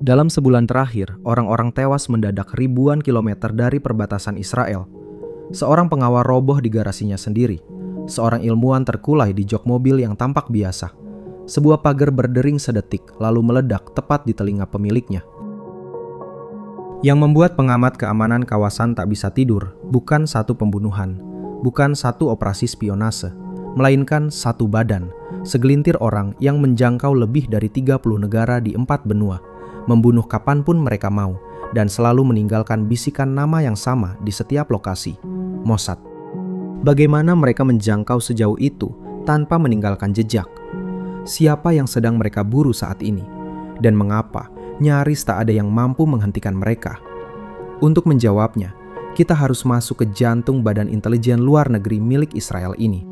Dalam sebulan terakhir, orang-orang tewas mendadak ribuan kilometer dari perbatasan Israel. Seorang pengawal roboh di garasinya sendiri. Seorang ilmuwan terkulai di jok mobil yang tampak biasa. Sebuah pagar berdering sedetik lalu meledak tepat di telinga pemiliknya. Yang membuat pengamat keamanan kawasan tak bisa tidur bukan satu pembunuhan, bukan satu operasi spionase, melainkan satu badan, segelintir orang yang menjangkau lebih dari 30 negara di 4 benua, membunuh kapanpun mereka mau, dan selalu meninggalkan bisikan nama yang sama di setiap lokasi, Mossad. Bagaimana mereka menjangkau sejauh itu tanpa meninggalkan jejak? Siapa yang sedang mereka buru saat ini? Dan mengapa nyaris tak ada yang mampu menghentikan mereka? Untuk menjawabnya, kita harus masuk ke jantung badan intelijen luar negeri milik Israel ini.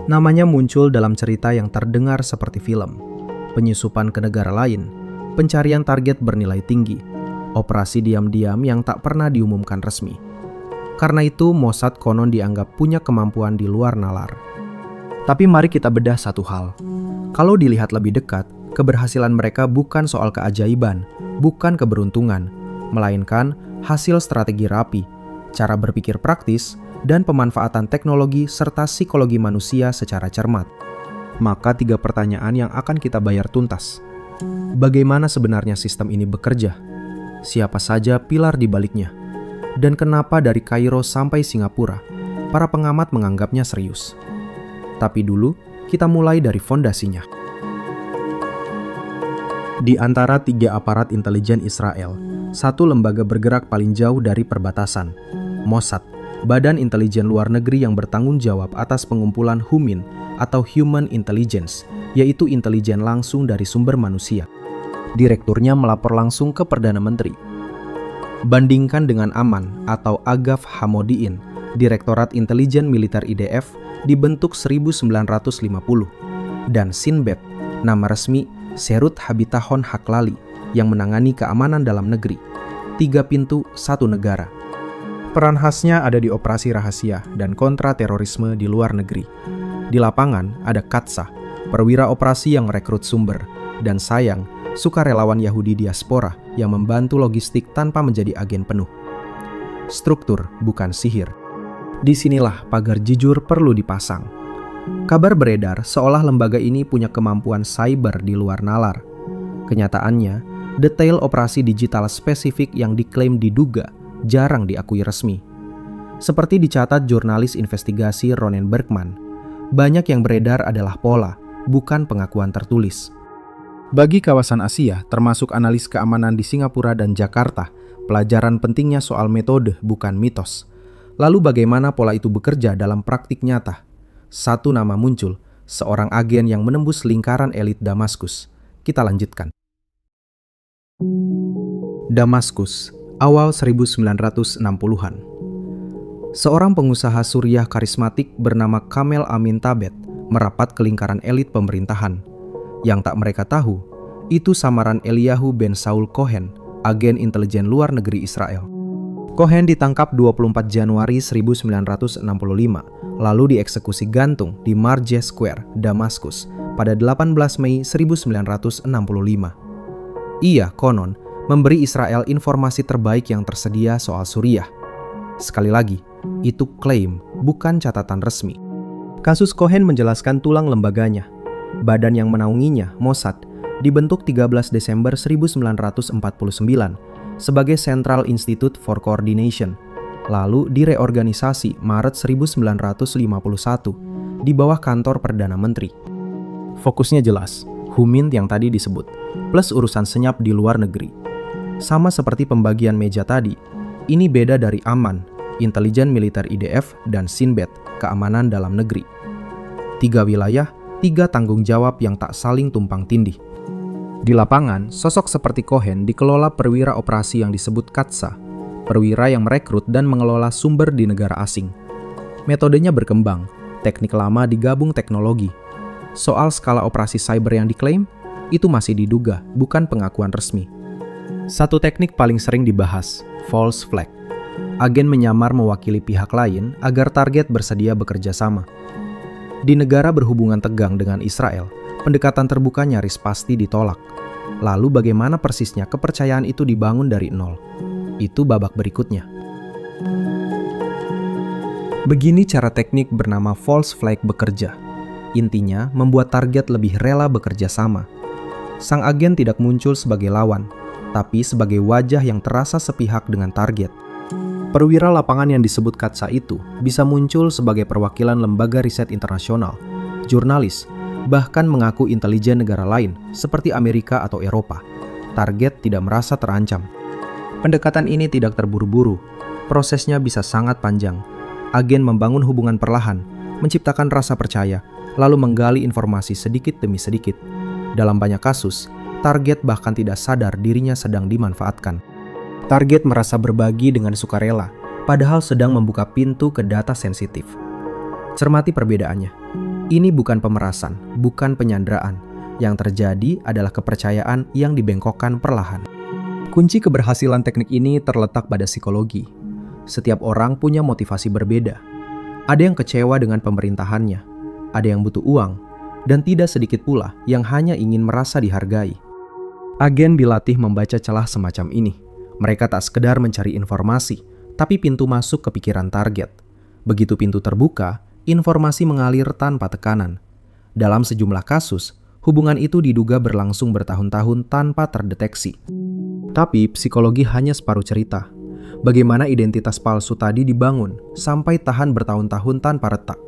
Namanya muncul dalam cerita yang terdengar seperti film, penyusupan ke negara lain, pencarian target bernilai tinggi, operasi diam-diam yang tak pernah diumumkan resmi. Karena itu, Mossad konon dianggap punya kemampuan di luar nalar. Tapi mari kita bedah satu hal. Kalau dilihat lebih dekat, keberhasilan mereka bukan soal keajaiban, bukan keberuntungan, melainkan hasil strategi rapi, cara berpikir praktis, dan pemanfaatan teknologi serta psikologi manusia secara cermat. Maka 3 pertanyaan yang akan kita bayar tuntas. Bagaimana sebenarnya sistem ini bekerja? Siapa saja pilar di baliknya? Dan kenapa dari Kairo sampai Singapura, para pengamat menganggapnya serius? Tapi dulu, kita mulai dari fondasinya. Di antara 3 aparat intelijen Israel, satu lembaga bergerak paling jauh dari perbatasan, Mossad, badan intelijen luar negeri yang bertanggung jawab atas pengumpulan HUMIN atau Human Intelligence, yaitu intelijen langsung dari sumber manusia. Direkturnya melapor langsung ke Perdana Menteri. Bandingkan dengan AMAN atau Agaf Hamodiin, Direktorat Intelijen Militer IDF, dibentuk 1950, dan Sinbet, nama resmi Serut Habitahon Haklali, yang menangani keamanan dalam negeri. 3 pintu, 1 negara. Peran khasnya ada di operasi rahasia dan kontra terorisme di luar negeri. Di lapangan ada Katsa, perwira operasi yang merekrut sumber, dan Sayang, sukarelawan Yahudi diaspora yang membantu logistik tanpa menjadi agen penuh. Struktur, bukan sihir. Disinilah pagar jujur perlu dipasang. Kabar beredar seolah lembaga ini punya kemampuan cyber di luar nalar. Kenyataannya, detail operasi digital spesifik yang diklaim diduga jarang diakui resmi. Seperti dicatat jurnalis investigasi Ronen Bergman, banyak yang beredar adalah pola, bukan pengakuan tertulis. Bagi kawasan Asia, termasuk analis keamanan di Singapura dan Jakarta, pelajaran pentingnya soal metode bukan mitos. Lalu bagaimana pola itu bekerja dalam praktik nyata? Satu nama muncul, seorang agen yang menembus lingkaran elit Damaskus. Kita lanjutkan. Damaskus, awal 1960-an. Seorang pengusaha Suriah karismatik bernama Kamel Amin Tabet merapat ke lingkaran elit pemerintahan. Yang tak mereka tahu, itu samaran Eliyahu ben Saul Cohen, agen intelijen luar negeri Israel. Cohen ditangkap 24 Januari 1965, lalu dieksekusi gantung di Marjeh Square, Damaskus, pada 18 Mei 1965. Ia, konon, memberi Israel informasi terbaik yang tersedia soal Suriah. Sekali lagi, itu klaim, bukan catatan resmi. Kasus Cohen menjelaskan tulang lembaganya. Badan yang menaunginya, Mossad, dibentuk 13 Desember 1949 sebagai Central Institute for Coordination, lalu direorganisasi Maret 1951 di bawah kantor Perdana Menteri. Fokusnya jelas, HUMIN yang tadi disebut, plus urusan senyap di luar negeri. Sama seperti pembagian meja tadi, ini beda dari AMAN, Intelijen Militer IDF, dan Sinbet, keamanan dalam negeri. 3 wilayah, 3 tanggung jawab yang tak saling tumpang tindih. Di lapangan, sosok seperti Cohen dikelola perwira operasi yang disebut Katsa, perwira yang merekrut dan mengelola sumber di negara asing. Metodenya berkembang, teknik lama digabung teknologi. Soal skala operasi cyber yang diklaim, itu masih diduga, bukan pengakuan resmi. Satu teknik paling sering dibahas, false flag. Agen menyamar mewakili pihak lain agar target bersedia bekerja sama. Di negara berhubungan tegang dengan Israel, pendekatan terbuka nyaris pasti ditolak. Lalu bagaimana persisnya kepercayaan itu dibangun dari nol? Itu babak berikutnya. Begini cara teknik bernama false flag bekerja. Intinya, membuat target lebih rela bekerja sama. Sang agen tidak muncul sebagai lawan, tapi sebagai wajah yang terasa sepihak dengan target. Perwira lapangan yang disebut Katsa itu bisa muncul sebagai perwakilan lembaga riset internasional, jurnalis, bahkan mengaku intelijen negara lain seperti Amerika atau Eropa. Target tidak merasa terancam. Pendekatan ini tidak terburu-buru. Prosesnya bisa sangat panjang. Agen membangun hubungan perlahan, menciptakan rasa percaya, lalu menggali informasi sedikit demi sedikit. Dalam banyak kasus, target bahkan tidak sadar dirinya sedang dimanfaatkan. Target merasa berbagi dengan sukarela, padahal sedang membuka pintu ke data sensitif. Cermati perbedaannya. Ini bukan pemerasan, bukan penyanderaan. Yang terjadi adalah kepercayaan yang dibengkokkan perlahan. Kunci keberhasilan teknik ini terletak pada psikologi. Setiap orang punya motivasi berbeda. Ada yang kecewa dengan pemerintahannya, ada yang butuh uang, dan tidak sedikit pula yang hanya ingin merasa dihargai. Agen dilatih membaca celah semacam ini. Mereka tak sekedar mencari informasi, tapi pintu masuk ke pikiran target. Begitu pintu terbuka, informasi mengalir tanpa tekanan. Dalam sejumlah kasus, hubungan itu diduga berlangsung bertahun-tahun tanpa terdeteksi. Tapi psikologi hanya separuh cerita. Bagaimana identitas palsu tadi dibangun sampai tahan bertahun-tahun tanpa retak.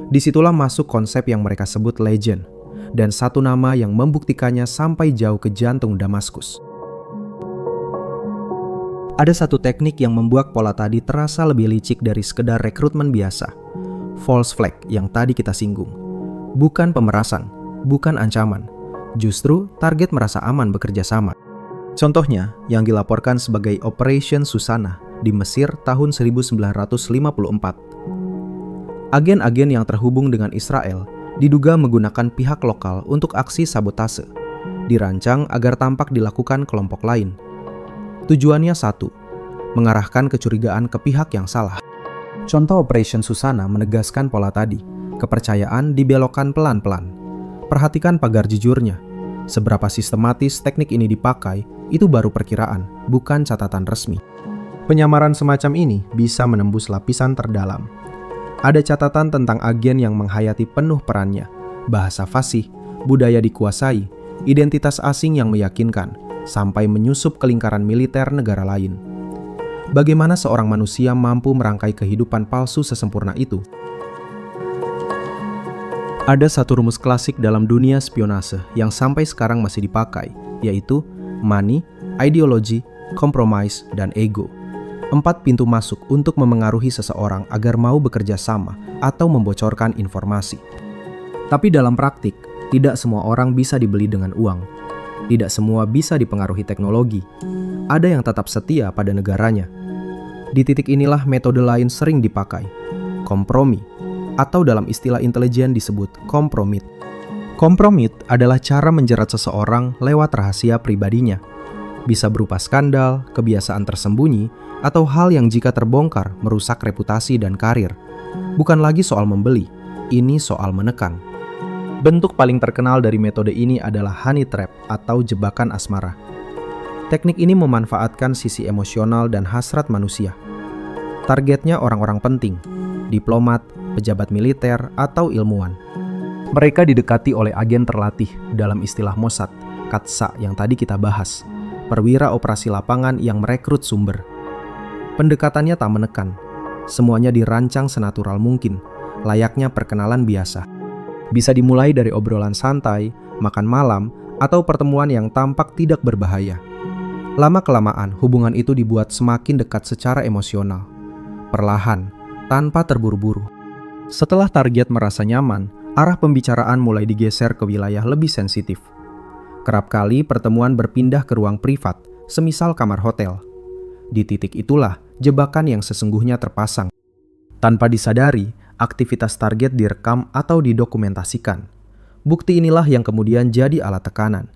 Disitulah masuk konsep yang mereka sebut legend, dan satu nama yang membuktikannya sampai jauh ke jantung Damaskus. Ada satu teknik yang membuat pola tadi terasa lebih licik dari sekedar rekrutmen biasa. False flag yang tadi kita singgung. Bukan pemerasan, bukan ancaman. Justru target merasa aman bekerja sama. Contohnya yang dilaporkan sebagai Operation Susana di Mesir tahun 1954. Agen-agen yang terhubung dengan Israel diduga menggunakan pihak lokal untuk aksi sabotase, dirancang agar tampak dilakukan kelompok lain. Tujuannya satu, mengarahkan kecurigaan ke pihak yang salah. Contoh Operation Susana menegaskan pola tadi, kepercayaan dibelokkan pelan-pelan. Perhatikan pagar jujurnya. Seberapa sistematis teknik ini dipakai, itu baru perkiraan, bukan catatan resmi. Penyamaran semacam ini bisa menembus lapisan terdalam. Ada catatan tentang agen yang menghayati penuh perannya, bahasa fasih, budaya dikuasai, identitas asing yang meyakinkan, sampai menyusup ke lingkaran militer negara lain. Bagaimana seorang manusia mampu merangkai kehidupan palsu sesempurna itu? Ada satu rumus klasik dalam dunia spionase yang sampai sekarang masih dipakai, yaitu money, ideology, compromise, dan ego. 4 pintu masuk untuk memengaruhi seseorang agar mau bekerja sama atau membocorkan informasi. Tapi dalam praktik, tidak semua orang bisa dibeli dengan uang. Tidak semua bisa dipengaruhi teknologi. Ada yang tetap setia pada negaranya. Di titik inilah metode lain sering dipakai, kompromi, atau dalam istilah intelijen disebut kompromit. Kompromit adalah cara menjerat seseorang lewat rahasia pribadinya. Bisa berupa skandal, kebiasaan tersembunyi, atau hal yang jika terbongkar merusak reputasi dan karir. Bukan lagi soal membeli, ini soal menekan. Bentuk paling terkenal dari metode ini adalah honey trap atau jebakan asmara. Teknik ini memanfaatkan sisi emosional dan hasrat manusia. Targetnya orang-orang penting, diplomat, pejabat militer, atau ilmuwan. Mereka didekati oleh agen terlatih dalam istilah Mossad, Katsa yang tadi kita bahas, perwira operasi lapangan yang merekrut sumber. Pendekatannya tak menekan, semuanya dirancang senatural mungkin, layaknya perkenalan biasa. Bisa dimulai dari obrolan santai, makan malam, atau pertemuan yang tampak tidak berbahaya. Lama-kelamaan, hubungan itu dibuat semakin dekat secara emosional. Perlahan, tanpa terburu-buru. Setelah target merasa nyaman, arah pembicaraan mulai digeser ke wilayah lebih sensitif. Kerap kali pertemuan berpindah ke ruang privat, semisal kamar hotel. Di titik itulah jebakan yang sesungguhnya terpasang. Tanpa disadari, aktivitas target direkam atau didokumentasikan. Bukti inilah yang kemudian jadi alat tekanan.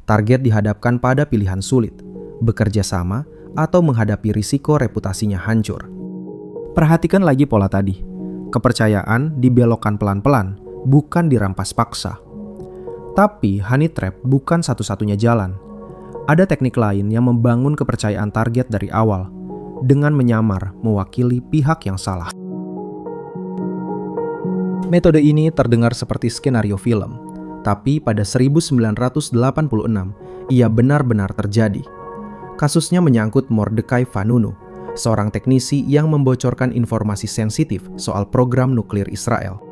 Target dihadapkan pada pilihan sulit, bekerja sama, atau menghadapi risiko reputasinya hancur. Perhatikan lagi pola tadi. Kepercayaan dibelokkan pelan-pelan, bukan dirampas paksa. Tapi honey trap bukan satu-satunya jalan. Ada teknik lain yang membangun kepercayaan target dari awal dengan menyamar mewakili pihak yang salah. Metode ini terdengar seperti skenario film, tapi pada 1986 ia benar-benar terjadi. Kasusnya menyangkut Mordechai Vanunu, seorang teknisi yang membocorkan informasi sensitif soal program nuklir Israel.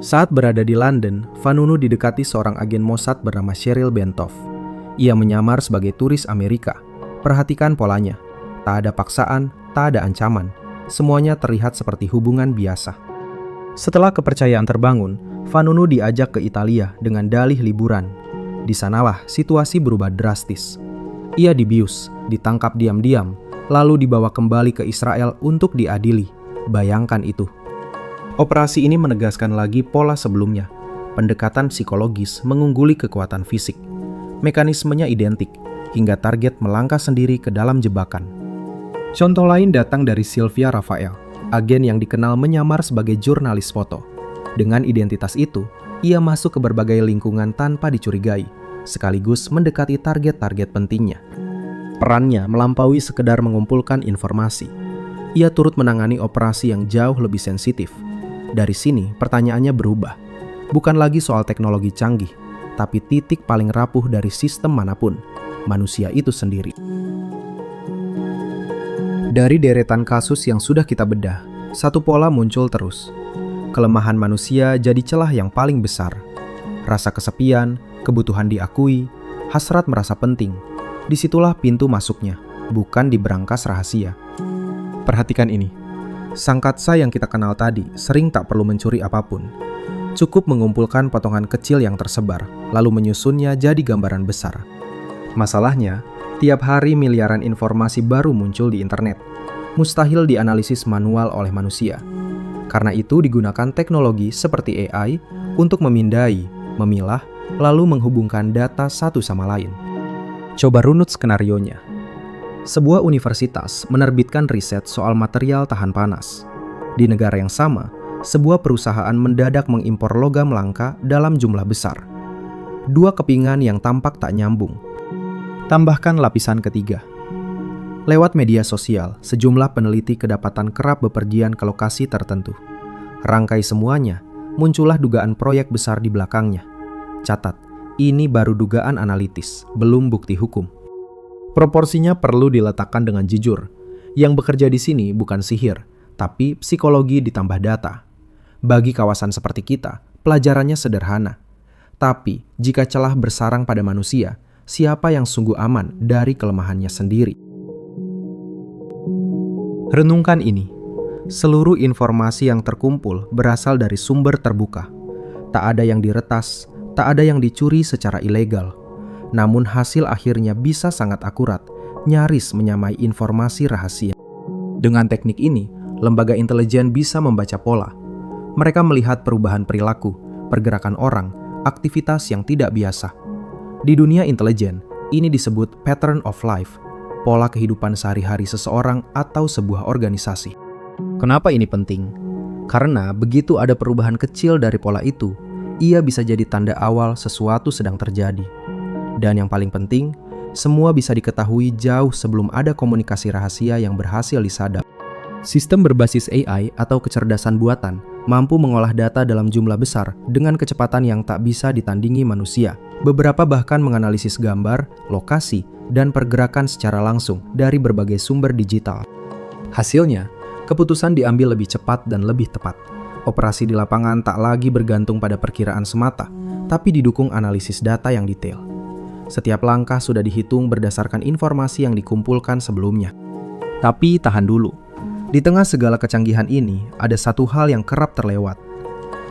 Saat berada di London, Vanunu didekati seorang agen Mossad bernama Cheryl Bentov. Ia menyamar sebagai turis Amerika. Perhatikan polanya. Tak ada paksaan, tak ada ancaman. Semuanya terlihat seperti hubungan biasa. Setelah kepercayaan terbangun, Vanunu diajak ke Italia dengan dalih liburan. Di sanalah situasi berubah drastis. Ia dibius, ditangkap diam-diam, lalu dibawa kembali ke Israel untuk diadili. Bayangkan itu. Operasi ini menegaskan lagi pola sebelumnya. Pendekatan psikologis mengungguli kekuatan fisik. Mekanismenya identik, hingga target melangkah sendiri ke dalam jebakan. Contoh lain datang dari Sylvia Rafael, agen yang dikenal menyamar sebagai jurnalis foto. Dengan identitas itu, ia masuk ke berbagai lingkungan tanpa dicurigai, sekaligus mendekati target-target pentingnya. Perannya melampaui sekedar mengumpulkan informasi. Ia turut menangani operasi yang jauh lebih sensitif. Dari sini, pertanyaannya berubah. Bukan lagi soal teknologi canggih, tapi titik paling rapuh dari sistem manapun, manusia itu sendiri. Dari deretan kasus yang sudah kita bedah, satu pola muncul terus. Kelemahan manusia jadi celah yang paling besar. Rasa kesepian, kebutuhan diakui, hasrat merasa penting. Disitulah pintu masuknya, bukan di berangkas rahasia. Perhatikan ini. Sang Katsa yang kita kenal tadi sering tak perlu mencuri apapun. Cukup mengumpulkan potongan kecil yang tersebar, lalu menyusunnya jadi gambaran besar. Masalahnya, tiap hari miliaran informasi baru muncul di internet. Mustahil dianalisis manual oleh manusia. Karena itu digunakan teknologi seperti AI untuk memindai, memilah, lalu menghubungkan data satu sama lain. Coba runut skenarionya. Sebuah universitas menerbitkan riset soal material tahan panas. Di negara yang sama, sebuah perusahaan mendadak mengimpor logam langka dalam jumlah besar. Dua kepingan yang tampak tak nyambung. Tambahkan lapisan ketiga. Lewat media sosial, sejumlah peneliti kedapatan kerap bepergian ke lokasi tertentu. Rangkai semuanya, muncullah dugaan proyek besar di belakangnya. Catat, ini baru dugaan analitis, belum bukti hukum. Proporsinya perlu diletakkan dengan jujur. Yang bekerja di sini bukan sihir, tapi psikologi ditambah data. Bagi kawasan seperti kita, pelajarannya sederhana. Tapi, jika celah bersarang pada manusia, siapa yang sungguh aman dari kelemahannya sendiri? Renungkan ini. Seluruh informasi yang terkumpul berasal dari sumber terbuka. Tak ada yang diretas, tak ada yang dicuri secara ilegal. Namun hasil akhirnya bisa sangat akurat, nyaris menyamai informasi rahasia. Dengan teknik ini, lembaga intelijen bisa membaca pola. Mereka melihat perubahan perilaku, pergerakan orang, aktivitas yang tidak biasa. Di dunia intelijen, ini disebut pattern of life, pola kehidupan sehari-hari seseorang atau sebuah organisasi. Kenapa ini penting? Karena begitu ada perubahan kecil dari pola itu, ia bisa jadi tanda awal sesuatu sedang terjadi. Dan yang paling penting, semua bisa diketahui jauh sebelum ada komunikasi rahasia yang berhasil disadap. Sistem berbasis AI atau kecerdasan buatan mampu mengolah data dalam jumlah besar dengan kecepatan yang tak bisa ditandingi manusia. Beberapa bahkan menganalisis gambar, lokasi, dan pergerakan secara langsung dari berbagai sumber digital. Hasilnya, keputusan diambil lebih cepat dan lebih tepat. Operasi di lapangan tak lagi bergantung pada perkiraan semata, tapi didukung analisis data yang detail. Setiap langkah sudah dihitung berdasarkan informasi yang dikumpulkan sebelumnya. Tapi tahan dulu. Di tengah segala kecanggihan ini, ada satu hal yang kerap terlewat.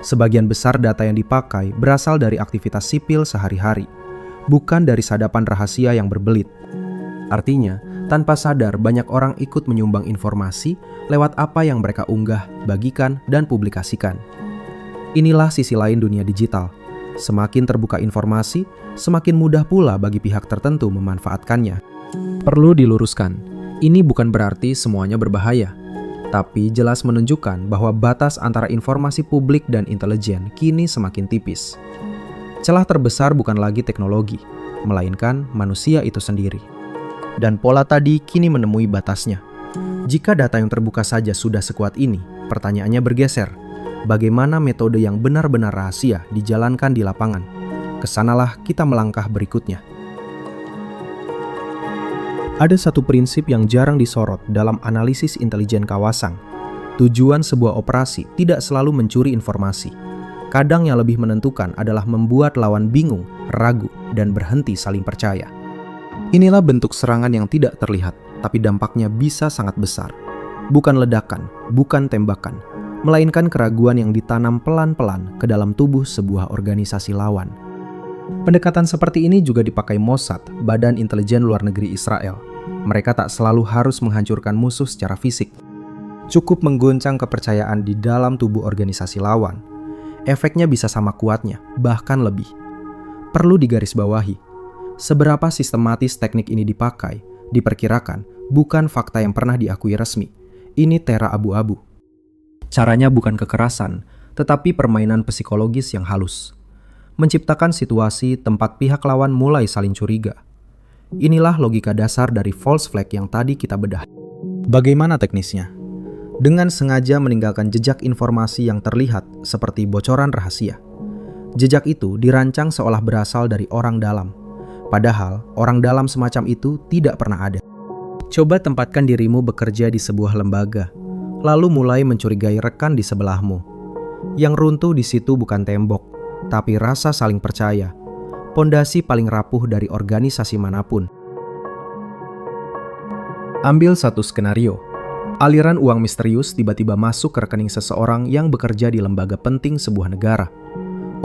Sebagian besar data yang dipakai berasal dari aktivitas sipil sehari-hari, bukan dari sadapan rahasia yang berbelit. Artinya, tanpa sadar banyak orang ikut menyumbang informasi lewat apa yang mereka unggah, bagikan, dan publikasikan. Inilah sisi lain dunia digital. Semakin terbuka informasi, semakin mudah pula bagi pihak tertentu memanfaatkannya. Perlu diluruskan, ini bukan berarti semuanya berbahaya, tapi jelas menunjukkan bahwa batas antara informasi publik dan intelijen kini semakin tipis. Celah terbesar bukan lagi teknologi, melainkan manusia itu sendiri. Dan pola tadi kini menemui batasnya. Jika data yang terbuka saja sudah sekuat ini, pertanyaannya bergeser. Bagaimana metode yang benar-benar rahasia dijalankan di lapangan? Kesanalah kita melangkah berikutnya. Ada satu prinsip yang jarang disorot dalam analisis intelijen kawasan. Tujuan sebuah operasi tidak selalu mencuri informasi. Kadang yang lebih menentukan adalah membuat lawan bingung, ragu, dan berhenti saling percaya. Inilah bentuk serangan yang tidak terlihat, tapi dampaknya bisa sangat besar. Bukan ledakan, bukan tembakan, melainkan keraguan yang ditanam pelan-pelan ke dalam tubuh sebuah organisasi lawan. Pendekatan seperti ini juga dipakai Mossad, Badan Intelijen Luar Negeri Israel. Mereka tak selalu harus menghancurkan musuh secara fisik. Cukup menggoncang kepercayaan di dalam tubuh organisasi lawan. Efeknya bisa sama kuatnya, bahkan lebih. Perlu digarisbawahi, seberapa sistematis teknik ini dipakai, diperkirakan bukan fakta yang pernah diakui resmi. Ini tera abu-abu. Caranya bukan kekerasan, tetapi permainan psikologis yang halus. Menciptakan situasi tempat pihak lawan mulai saling curiga. Inilah logika dasar dari false flag yang tadi kita bedah. Bagaimana teknisnya? Dengan sengaja meninggalkan jejak informasi yang terlihat seperti bocoran rahasia. Jejak itu dirancang seolah berasal dari orang dalam. Padahal orang dalam semacam itu tidak pernah ada. Coba tempatkan dirimu bekerja di sebuah lembaga, lalu mulai mencurigai rekan di sebelahmu. Yang runtuh di situ bukan tembok, tapi rasa saling percaya. Pondasi paling rapuh dari organisasi manapun. Ambil satu skenario. Aliran uang misterius tiba-tiba masuk ke rekening seseorang yang bekerja di lembaga penting sebuah negara.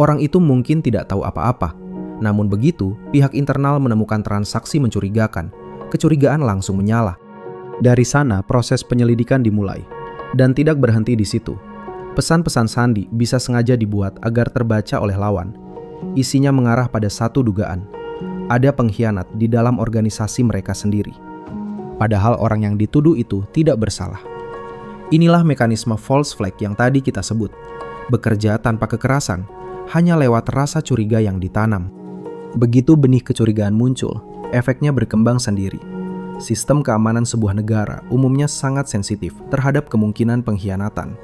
Orang itu mungkin tidak tahu apa-apa. Namun begitu, pihak internal menemukan transaksi mencurigakan. Kecurigaan langsung menyala. Dari sana, proses penyelidikan dimulai. Dan tidak berhenti di situ. Pesan-pesan sandi bisa sengaja dibuat agar terbaca oleh lawan. Isinya mengarah pada satu dugaan. Ada pengkhianat di dalam organisasi mereka sendiri. Padahal orang yang dituduh itu tidak bersalah. Inilah mekanisme false flag yang tadi kita sebut. Bekerja tanpa kekerasan, hanya lewat rasa curiga yang ditanam. Begitu benih kecurigaan muncul, efeknya berkembang sendiri. Sistem keamanan sebuah negara umumnya sangat sensitif terhadap kemungkinan pengkhianatan.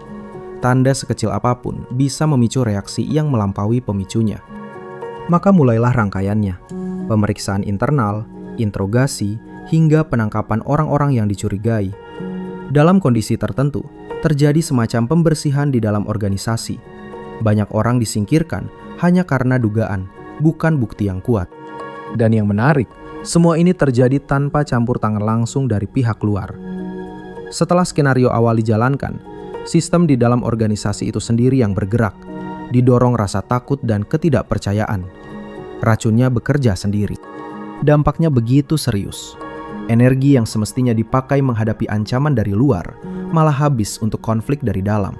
Tanda sekecil apapun bisa memicu reaksi yang melampaui pemicunya. Maka mulailah rangkaiannya. Pemeriksaan internal, interogasi, hingga penangkapan orang-orang yang dicurigai. Dalam kondisi tertentu, terjadi semacam pembersihan di dalam organisasi. Banyak orang disingkirkan hanya karena dugaan, bukan bukti yang kuat. Dan yang menarik, semua ini terjadi tanpa campur tangan langsung dari pihak luar. Setelah skenario awal dijalankan, sistem di dalam organisasi itu sendiri yang bergerak, didorong rasa takut dan ketidakpercayaan. Racunnya bekerja sendiri. Dampaknya begitu serius. Energi yang semestinya dipakai menghadapi ancaman dari luar malah habis untuk konflik dari dalam.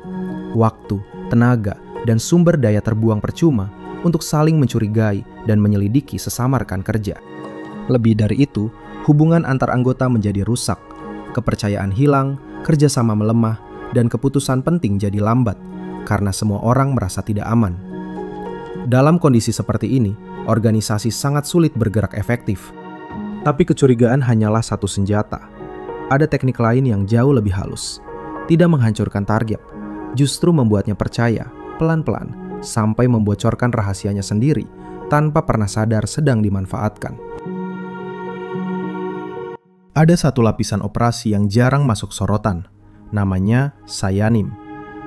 Waktu, tenaga, dan sumber daya terbuang percuma untuk saling mencurigai dan menyelidiki sesama rekan kerja. Lebih dari itu, hubungan antar anggota menjadi rusak, kepercayaan hilang, kerjasama melemah, dan keputusan penting jadi lambat karena semua orang merasa tidak aman. Dalam kondisi seperti ini, organisasi sangat sulit bergerak efektif. Tapi kecurigaan hanyalah satu senjata. Ada teknik lain yang jauh lebih halus. Tidak menghancurkan target, justru membuatnya percaya, pelan-pelan, sampai membocorkan rahasianya sendiri, tanpa pernah sadar sedang dimanfaatkan. Ada satu lapisan operasi yang jarang masuk sorotan, namanya Sayanim.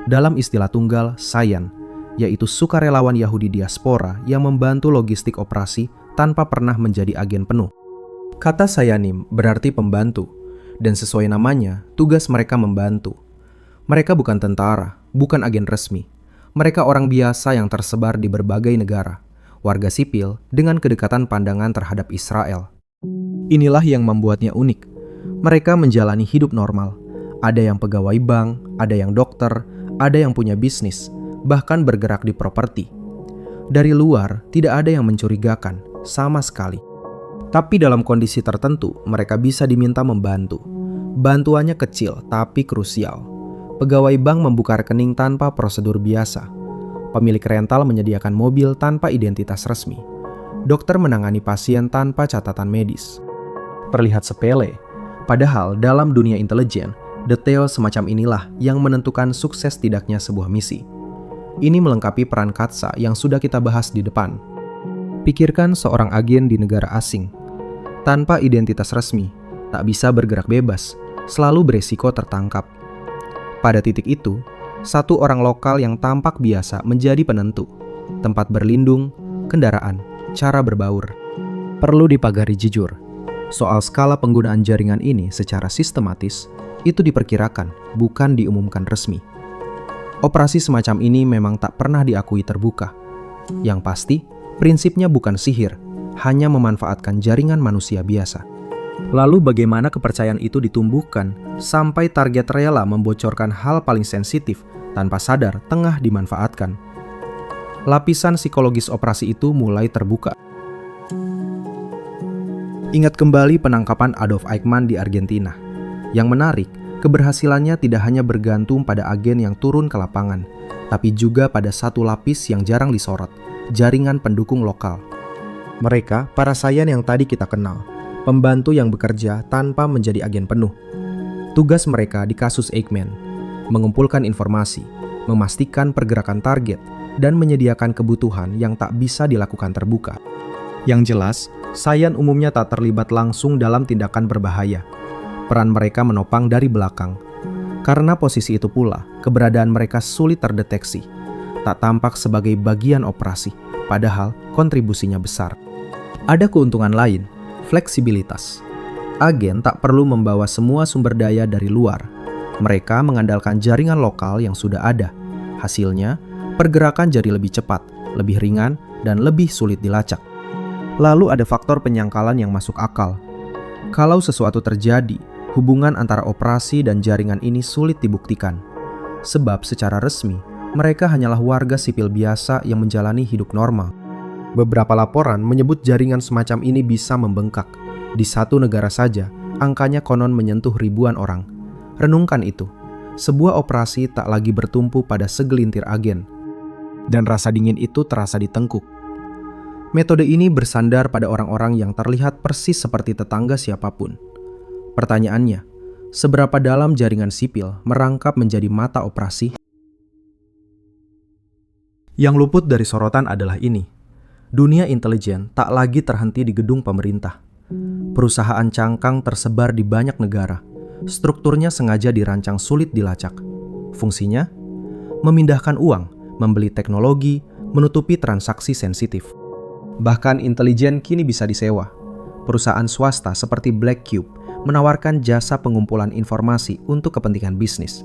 Dalam istilah tunggal, Sayan, yaitu sukarelawan Yahudi diaspora yang membantu logistik operasi tanpa pernah menjadi agen penuh. Kata Sayanim berarti pembantu, dan sesuai namanya, tugas mereka membantu. Mereka bukan tentara, bukan agen resmi. Mereka orang biasa yang tersebar di berbagai negara, warga sipil dengan kedekatan pandangan terhadap Israel. Inilah yang membuatnya unik. Mereka menjalani hidup normal. Ada yang pegawai bank, ada yang dokter, ada yang punya bisnis, bahkan bergerak di properti. Dari luar, tidak ada yang mencurigakan, sama sekali. Tapi dalam kondisi tertentu, mereka bisa diminta membantu. Bantuannya kecil, tapi krusial. Pegawai bank membuka rekening tanpa prosedur biasa. Pemilik rental menyediakan mobil tanpa identitas resmi. Dokter menangani pasien tanpa catatan medis. Terlihat sepele, padahal dalam dunia intelijen, detail semacam inilah yang menentukan sukses tidaknya sebuah misi. Ini melengkapi peran Katsa yang sudah kita bahas di depan. Pikirkan seorang agen di negara asing. Tanpa identitas resmi, tak bisa bergerak bebas, selalu beresiko tertangkap. Pada titik itu, satu orang lokal yang tampak biasa menjadi penentu. Tempat berlindung, kendaraan, cara berbaur. Perlu dipagari jujur. Soal skala penggunaan jaringan ini secara sistematis, itu diperkirakan, bukan diumumkan resmi. Operasi semacam ini memang tak pernah diakui terbuka. Yang pasti, prinsipnya bukan sihir, hanya memanfaatkan jaringan manusia biasa. Lalu bagaimana kepercayaan itu ditumbuhkan sampai target rela membocorkan hal paling sensitif tanpa sadar tengah dimanfaatkan? Lapisan psikologis operasi itu mulai terbuka. Ingat kembali penangkapan Adolf Eichmann di Argentina. Yang menarik, keberhasilannya tidak hanya bergantung pada agen yang turun ke lapangan, tapi juga pada satu lapis yang jarang disorot, jaringan pendukung lokal. Mereka, para sayan yang tadi kita kenal, pembantu yang bekerja tanpa menjadi agen penuh. Tugas mereka di kasus Eichmann, mengumpulkan informasi, memastikan pergerakan target, dan menyediakan kebutuhan yang tak bisa dilakukan terbuka. Yang jelas, sayan umumnya tak terlibat langsung dalam tindakan berbahaya. Peran mereka menopang dari belakang. Karena posisi itu pula, keberadaan mereka sulit terdeteksi. Tak tampak sebagai bagian operasi, padahal kontribusinya besar. Ada keuntungan lain, fleksibilitas. Agen tak perlu membawa semua sumber daya dari luar. Mereka mengandalkan jaringan lokal yang sudah ada. Hasilnya, pergerakan jadi lebih cepat, lebih ringan, dan lebih sulit dilacak. Lalu ada faktor penyangkalan yang masuk akal. Kalau sesuatu terjadi, hubungan antara operasi dan jaringan ini sulit dibuktikan. Sebab secara resmi, mereka hanyalah warga sipil biasa yang menjalani hidup normal. Beberapa laporan menyebut jaringan semacam ini bisa membengkak. Di satu negara saja, angkanya konon menyentuh ribuan orang. Renungkan itu, sebuah operasi tak lagi bertumpu pada segelintir agen. Dan rasa dingin itu terasa di tengkuk. Metode ini bersandar pada orang-orang yang terlihat persis seperti tetangga siapapun. Pertanyaannya, seberapa dalam jaringan sipil merangkap menjadi mata operasi? Yang luput dari sorotan adalah ini. Dunia intelijen tak lagi terhenti di gedung pemerintah. Perusahaan cangkang tersebar di banyak negara. Strukturnya sengaja dirancang sulit dilacak. Fungsinya? Memindahkan uang, membeli teknologi, menutupi transaksi sensitif. Bahkan intelijen kini bisa disewa. Perusahaan swasta seperti Black Cube menawarkan jasa pengumpulan informasi untuk kepentingan bisnis,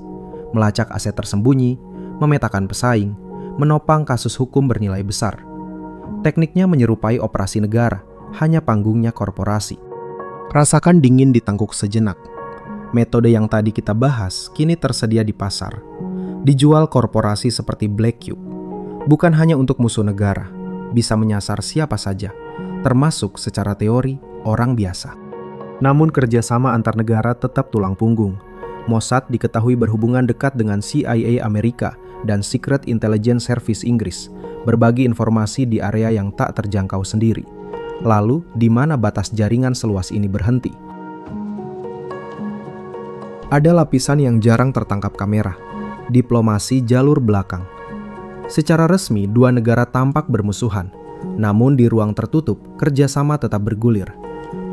melacak aset tersembunyi, memetakan pesaing, menopang kasus hukum bernilai besar. Tekniknya menyerupai operasi negara, hanya panggungnya korporasi. Rasakan dingin di tengkuk sejenak. Metode yang tadi kita bahas kini tersedia di pasar. Dijual korporasi seperti Black Cube. Bukan hanya untuk musuh negara, bisa menyasar siapa saja, termasuk secara teori orang biasa. Namun kerjasama antar negara tetap tulang punggung. Mossad diketahui berhubungan dekat dengan CIA Amerika dan Secret Intelligence Service Inggris, berbagi informasi di area yang tak terjangkau sendiri. Lalu, di mana batas jaringan seluas ini berhenti? Ada lapisan yang jarang tertangkap kamera, diplomasi jalur belakang. Secara resmi, dua negara tampak bermusuhan, namun di ruang tertutup, kerjasama tetap bergulir.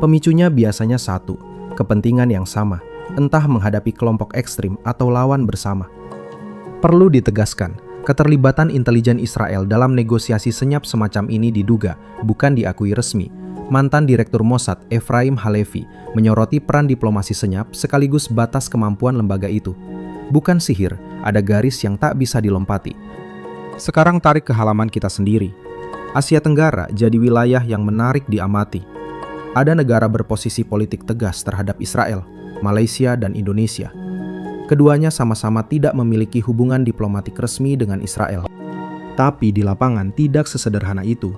Pemicunya biasanya satu, kepentingan yang sama, entah menghadapi kelompok ekstrim atau lawan bersama. Perlu ditegaskan, keterlibatan intelijen Israel dalam negosiasi senyap semacam ini diduga, bukan diakui resmi. Mantan Direktur Mossad, Ephraim Halevi, menyoroti peran diplomasi senyap sekaligus batas kemampuan lembaga itu. Bukan sihir, ada garis yang tak bisa dilompati. Sekarang tarik ke halaman kita sendiri. Asia Tenggara jadi wilayah yang menarik diamati. Ada negara berposisi politik tegas terhadap Israel, Malaysia, dan Indonesia. Keduanya sama-sama tidak memiliki hubungan diplomatik resmi dengan Israel. Tapi di lapangan tidak sesederhana itu.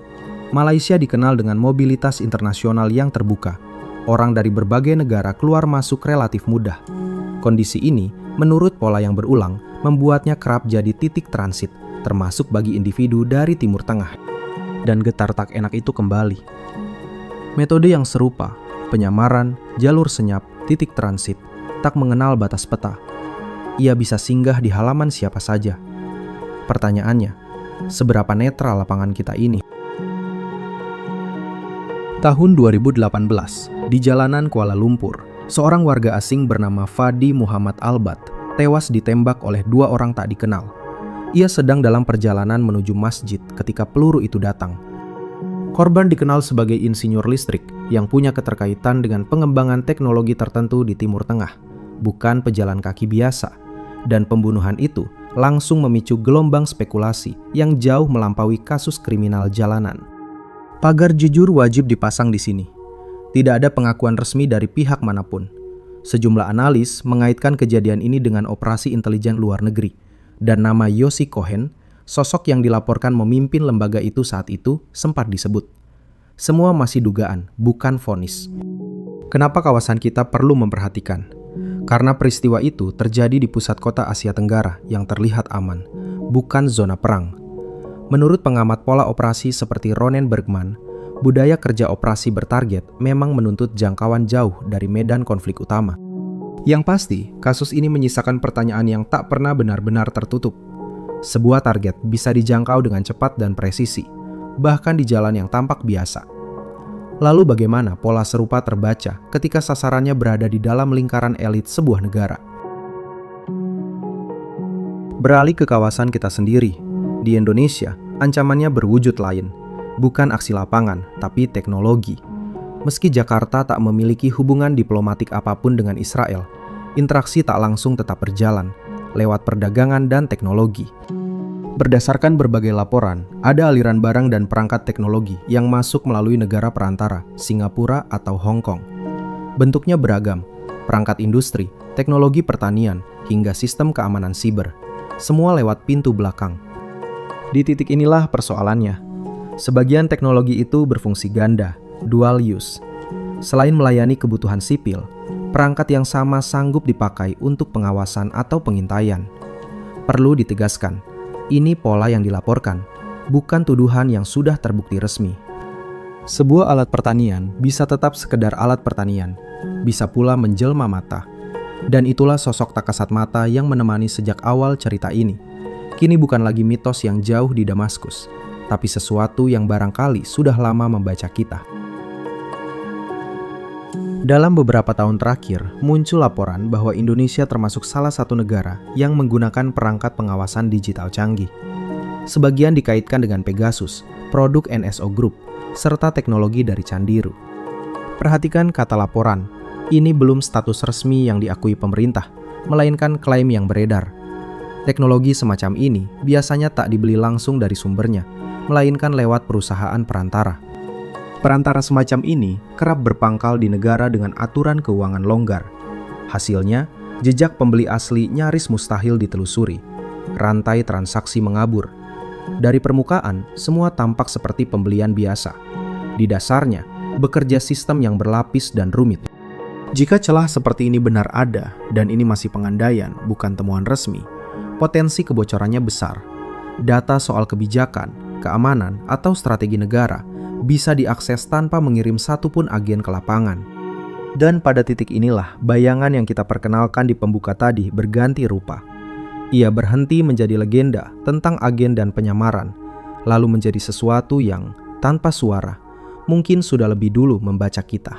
Malaysia dikenal dengan mobilitas internasional yang terbuka. Orang dari berbagai negara keluar masuk relatif mudah. Kondisi ini, menurut pola yang berulang, membuatnya kerap jadi titik transit, termasuk bagi individu dari Timur Tengah. Dan getar tak enak itu kembali. Metode yang serupa, penyamaran, jalur senyap, titik transit, tak mengenal batas peta. Ia bisa singgah di halaman siapa saja. Pertanyaannya, seberapa netral lapangan kita ini? Tahun 2018, di jalanan Kuala Lumpur, seorang warga asing bernama Fadi Muhammad Albat tewas ditembak oleh 2 orang tak dikenal. Ia sedang dalam perjalanan menuju masjid ketika peluru itu datang. Korban dikenal sebagai insinyur listrik yang punya keterkaitan dengan pengembangan teknologi tertentu di Timur Tengah, bukan pejalan kaki biasa. Dan pembunuhan itu langsung memicu gelombang spekulasi yang jauh melampaui kasus kriminal jalanan. Pagar jujur wajib dipasang di sini. Tidak ada pengakuan resmi dari pihak manapun. Sejumlah analis mengaitkan kejadian ini dengan operasi intelijen luar negeri, dan nama Yossi Cohen, sosok yang dilaporkan memimpin lembaga itu saat itu, sempat disebut. Semua masih dugaan, bukan vonis. Kenapa kawasan kita perlu memperhatikan? Karena peristiwa itu terjadi di pusat kota Asia Tenggara yang terlihat aman, bukan zona perang. Menurut pengamat pola operasi seperti Ronen Bergman, budaya kerja operasi bertarget memang menuntut jangkauan jauh dari medan konflik utama. Yang pasti, kasus ini menyisakan pertanyaan yang tak pernah benar-benar tertutup. Sebuah target bisa dijangkau dengan cepat dan presisi, bahkan di jalan yang tampak biasa. Lalu bagaimana pola serupa terbaca ketika sasarannya berada di dalam lingkaran elit sebuah negara? Beralih ke kawasan kita sendiri, di Indonesia, ancamannya berwujud lain. Bukan aksi lapangan, tapi teknologi. Meski Jakarta tak memiliki hubungan diplomatik apapun dengan Israel, interaksi tak langsung tetap berjalan, lewat perdagangan dan teknologi. Berdasarkan berbagai laporan, ada aliran barang dan perangkat teknologi yang masuk melalui negara perantara, Singapura atau Hong Kong. Bentuknya beragam, perangkat industri, teknologi pertanian, hingga sistem keamanan siber. Semua lewat pintu belakang. Di titik inilah persoalannya. Sebagian teknologi itu berfungsi ganda, dual use. Selain melayani kebutuhan sipil, perangkat yang sama sanggup dipakai untuk pengawasan atau pengintaian. Perlu ditegaskan, ini pola yang dilaporkan, bukan tuduhan yang sudah terbukti resmi. Sebuah alat pertanian bisa tetap sekedar alat pertanian, bisa pula menjelma mata. Dan itulah sosok tak kasat mata yang menemani sejak awal cerita ini. Kini bukan lagi mitos yang jauh di Damaskus, tapi sesuatu yang barangkali sudah lama membaca kita. Dalam beberapa tahun terakhir, muncul laporan bahwa Indonesia termasuk salah satu negara yang menggunakan perangkat pengawasan digital canggih. Sebagian dikaitkan dengan Pegasus, produk NSO Group, serta teknologi dari Candiru. Perhatikan kata laporan, ini belum status resmi yang diakui pemerintah, melainkan klaim yang beredar. Teknologi semacam ini biasanya tak dibeli langsung dari sumbernya, melainkan lewat perusahaan perantara. Perantara semacam ini kerap berpangkal di negara dengan aturan keuangan longgar. Hasilnya, jejak pembeli asli nyaris mustahil ditelusuri. Rantai transaksi mengabur. Dari permukaan, semua tampak seperti pembelian biasa. Di dasarnya, bekerja sistem yang berlapis dan rumit. Jika celah seperti ini benar ada, dan ini masih pengandaian, bukan temuan resmi, potensi kebocorannya besar. Data soal kebijakan, keamanan, atau strategi negara bisa diakses tanpa mengirim satupun agen ke lapangan. Dan pada titik inilah bayangan yang kita perkenalkan di pembuka tadi berganti rupa. Ia berhenti menjadi legenda tentang agen dan penyamaran, lalu menjadi sesuatu yang tanpa suara mungkin sudah lebih dulu membaca kita.